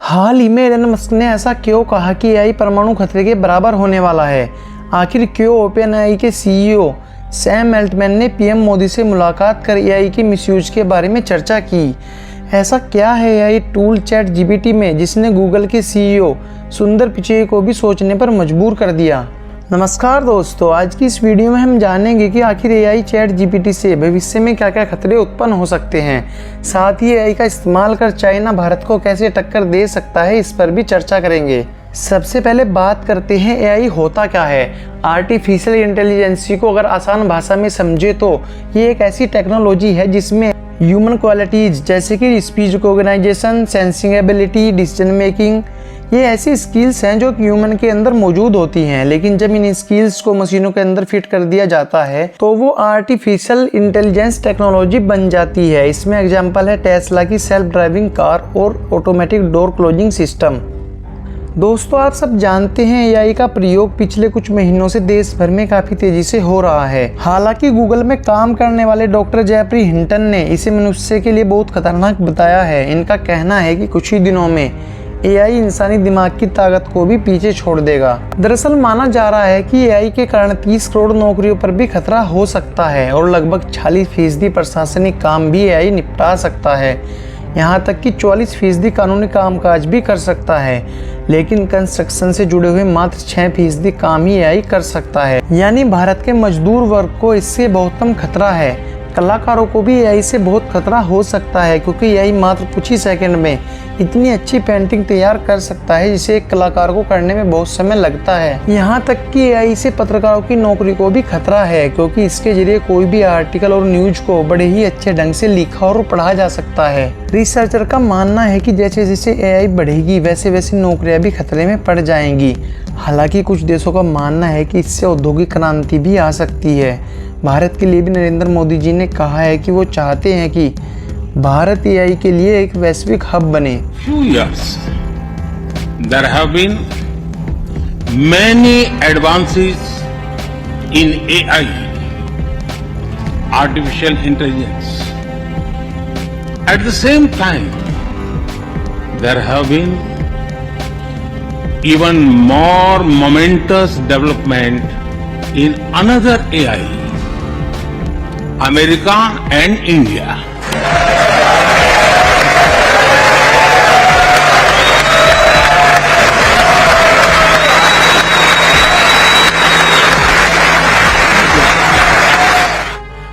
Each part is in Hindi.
हाल ही में एलन मस्क ने ऐसा क्यों कहा कि एआई परमाणु खतरे के बराबर होने वाला है? आखिर क्यों ओपन एआई के सीईओ सैम अल्टमैन ने पीएम मोदी से मुलाकात कर एआई के मिसयूज के बारे में चर्चा की? ऐसा क्या है एआई टूल चैट जीपीटी में जिसने गूगल के सीईओ सुंदर पिचई को भी सोचने पर मजबूर कर दिया? नमस्कार दोस्तों, आज की इस वीडियो में हम जानेंगे कि आखिर एआई चैट जीपीटी से भविष्य में क्या क्या खतरे उत्पन्न हो सकते हैं। साथ ही एआई का इस्तेमाल कर चाइना भारत को कैसे टक्कर दे सकता है, इस पर भी चर्चा करेंगे। सबसे पहले बात करते हैं एआई होता क्या है। आर्टिफिशियल इंटेलिजेंस को अगर आसान भाषा में समझे तो ये एक ऐसी टेक्नोलॉजी है जिसमें ह्यूमन क्वालिटीज जैसे कि speech recognisation, sensing ability, decision making, ये ऐसी स्किल्स हैं जो ह्यूमन के अंदर मौजूद होती हैं, लेकिन जब इन स्किल्स को मशीनों के अंदर फिट कर दिया जाता है तो वो आर्टिफिशियल इंटेलिजेंस टेक्नोलॉजी बन जाती है। इसमें एग्जांपल है टेस्ला की सेल्फ ड्राइविंग कार और ऑटोमेटिक डोर क्लोजिंग सिस्टम। दोस्तों, आप सब जानते हैं एआई का प्रयोग पिछले कुछ महीनों से देश भर में काफी तेजी से हो रहा है। हालांकि गूगल में काम करने वाले डॉक्टर जेफरी हिंटन ने इसे मनुष्य के लिए बहुत खतरनाक बताया है। इनका कहना है कि कुछ ही दिनों में एआई इंसानी दिमाग की ताकत को भी पीछे छोड़ देगा। दरअसल माना जा रहा है कि एआई के कारण 30 करोड़ नौकरियों पर भी खतरा हो सकता है और लगभग 40% प्रशासनिक काम भी एआई निपटा सकता है। यहाँ तक कि 44% कानूनी कामकाज भी कर सकता है, लेकिन कंस्ट्रक्शन से जुड़े हुए मात्र 6% काम ही एआई कर सकता है। यानी भारत के मजदूर वर्ग को इससे बहुत कम खतरा है। कलाकारों को भी एआई से बहुत खतरा हो सकता है, क्योंकि एआई मात्र कुछ ही सेकंड में इतनी अच्छी पेंटिंग तैयार कर सकता है जिसे एक कलाकार को करने में बहुत समय लगता है। यहाँ तक कि एआई से पत्रकारों की नौकरी को भी खतरा है, क्योंकि इसके जरिए कोई भी आर्टिकल और न्यूज को बड़े ही अच्छे ढंग से लिखा और पढ़ा जा सकता है। रिसर्चर का मानना है कि जैसे जैसे एआई बढ़ेगी वैसे वैसे नौकरियां भी खतरे में पड़ जाएंगी। हालांकि कुछ देशों का मानना है कि इससे औद्योगिक क्रांति भी आ सकती है। भारत के लिए भी नरेंद्र मोदी जी ने कहा है कि वो चाहते हैं कि भारत एआई के लिए एक वैश्विक हब बने। Few years, there have been many advances in AI, artificial intelligence. At the same time, there have been even more momentous development in another AI, America and India.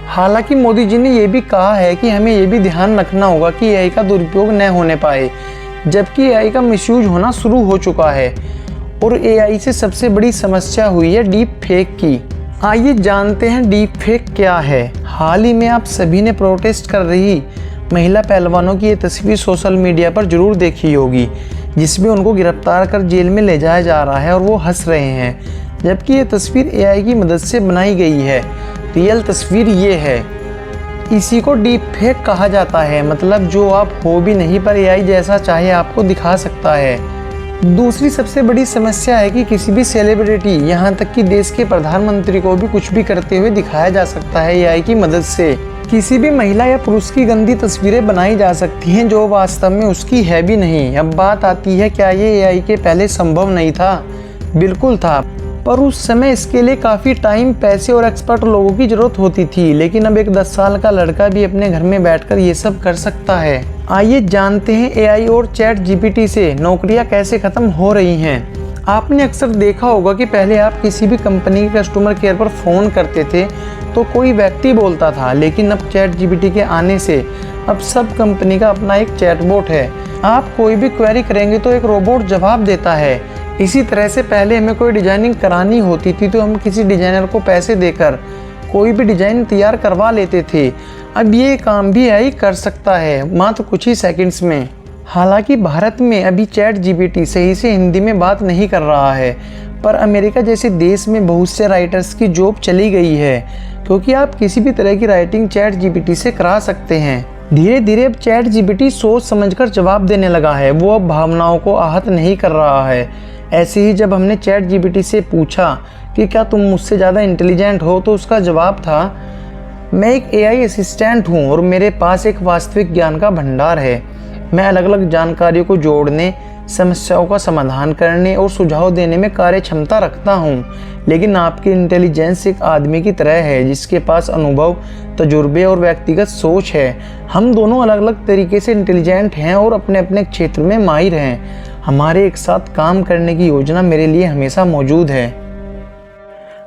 हालांकि मोदी जी ने यह भी कहा है कि हमें यह भी ध्यान रखना होगा कि एआई का दुरुपयोग न होने पाए, जबकि एआई का मिसयूज होना शुरू हो चुका है। और एआई से सबसे बड़ी समस्या हुई है डीप फेक की। आइए जानते हैं डीप फेक क्या है। हाल ही में आप सभी ने प्रोटेस्ट कर रही महिला पहलवानों की ये तस्वीर सोशल मीडिया पर जरूर देखी होगी, जिसमें उनको गिरफ्तार कर जेल में ले जाया जा रहा है और वो हंस रहे हैं, जबकि ये तस्वीर एआई की मदद से बनाई गई है। रियल तस्वीर ये है। इसी को डीप फेक कहा जाता है, मतलब जो आप हो भी नहीं पर एआई जैसा चाहे आपको दिखा सकता है। दूसरी सबसे बड़ी समस्या है कि किसी भी सेलिब्रिटी, यहाँ तक कि देश के प्रधानमंत्री को भी कुछ भी करते हुए दिखाया जा सकता है एआई की मदद से। किसी भी महिला या पुरुष की गंदी तस्वीरें बनाई जा सकती हैं जो वास्तव में उसकी है भी नहीं। अब बात आती है, क्या ये एआई के पहले संभव नहीं था? बिल्कुल था, पर उस समय इसके लिए काफ़ी टाइम, पैसे और एक्सपर्ट लोगों की ज़रूरत होती थी। लेकिन अब एक 10 साल का लड़का भी अपने घर में बैठकर ये सब कर सकता है। आइए जानते हैं एआई और चैट जीपीटी से नौकरियां कैसे ख़त्म हो रही हैं। आपने अक्सर देखा होगा कि पहले आप किसी भी कंपनी के कस्टमर केयर पर फ़ोन करते थे तो कोई व्यक्ति बोलता था, लेकिन अब चैट जीपीटी के आने से अब सब कंपनी का अपना एक चैटबॉट है। आप कोई भी क्वेरी करेंगे तो एक रोबोट जवाब देता है। इसी तरह से पहले हमें कोई डिजाइनिंग करानी होती थी तो हम किसी डिजाइनर को पैसे देकर कोई भी डिजाइन तैयार करवा लेते थे। अब ये काम भी एआई कर सकता है मात्र कुछ ही सेकंड्स में। हालांकि भारत में अभी चैट जीपीटी सही से हिंदी में बात नहीं कर रहा है, पर अमेरिका जैसे देश में बहुत से राइटर्स की जॉब चली गई है, क्योंकि आप किसी भी तरह की राइटिंग चैट जीपीटी से करा सकते हैं। धीरे धीरे अब चैट जीपीटी सोच समझकर जवाब देने लगा है, वो अब भावनाओं को आहत नहीं कर रहा है। ऐसे ही जब हमने चैट जीपीटी से पूछा कि क्या तुम मुझसे ज़्यादा इंटेलिजेंट हो, तो उसका जवाब था, मैं एक एआई असिस्टेंट हूँ और मेरे पास एक वास्तविक ज्ञान का भंडार है। मैं अलग अलग जानकारियों को जोड़ने, समस्याओं का समाधान करने और सुझाव देने में कार्य क्षमता रखता हूँ। लेकिन आपकी इंटेलिजेंस एक आदमी की तरह है जिसके पास अनुभव, तजुर्बे और व्यक्तिगत सोच है। हम दोनों अलग अलग तरीके से इंटेलिजेंट हैं और अपने अपने क्षेत्र में माहिर हैं। हमारे एक साथ काम करने की योजना मेरे लिए हमेशा मौजूद है।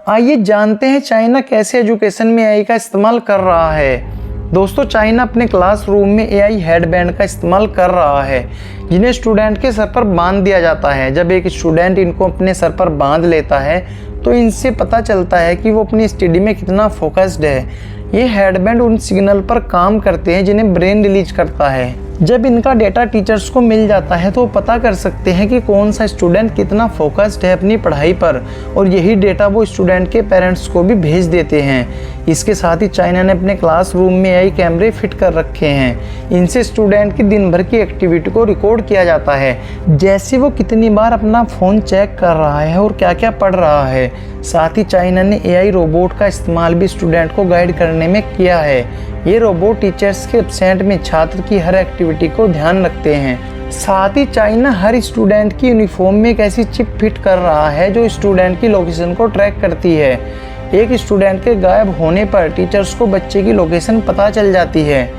आइए जानते हैं चाइना कैसे एजुकेशन में एआई का इस्तेमाल कर रहा है। दोस्तों, चाइना अपने क्लासरूम में एआई हेडबैंड का इस्तेमाल कर रहा है, जिन्हें स्टूडेंट के सर पर बांध दिया जाता है। जब एक स्टूडेंट इनको अपने सर पर बांध लेता है तो इनसे पता चलता है कि वो अपनी स्टडी में कितना फोकस्ड है। ये हेडबैंड उन सिग्नल पर काम करते हैं जिन्हें ब्रेन रिलीज करता है। जब इनका डेटा टीचर्स को मिल जाता है तो वो पता कर सकते हैं कि कौन सा स्टूडेंट कितना फोकस्ड है अपनी पढ़ाई पर, और यही डेटा वो स्टूडेंट के पेरेंट्स को भी भेज देते हैं। इसके साथ ही चाइना ने अपने क्लासरूम में एआई कैमरे फिट कर रखे हैं। इनसे स्टूडेंट की दिन भर की एक्टिविटी को रिकॉर्ड किया जाता है, जैसे वो कितनी बार अपना फ़ोन चेक कर रहा है और क्या क्या पढ़ रहा है। साथ ही चाइना ने एआई रोबोट का इस्तेमाल भी स्टूडेंट को गाइड करने में किया है। ये रोबोट टीचर्स के एब्सेंट में छात्र की हर एक्टिविटी को ध्यान रखते हैं। साथ ही चाइना हर स्टूडेंट की यूनिफॉर्म में एक ऐसी चिप फिट कर रहा है जो स्टूडेंट की लोकेशन को ट्रैक करती है। एक स्टूडेंट के गायब होने पर टीचर्स को बच्चे की लोकेशन पता चल जाती है।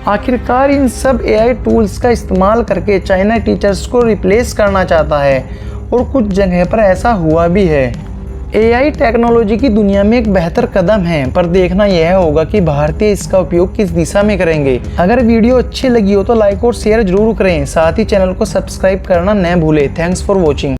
आखिरकार इन सब एआई टूल्स का इस्तेमाल करके चाइना टीचर्स को रिप्लेस करना चाहता है, और कुछ जगह पर ऐसा हुआ भी है। एआई टेक्नोलॉजी की दुनिया में एक बेहतर कदम है, पर देखना यह होगा कि भारतीय इसका उपयोग किस दिशा में करेंगे। अगर वीडियो अच्छी लगी हो तो लाइक और शेयर जरूर करें। साथ ही चैनल को सब्सक्राइब करना न भूलें। Thanks for watching.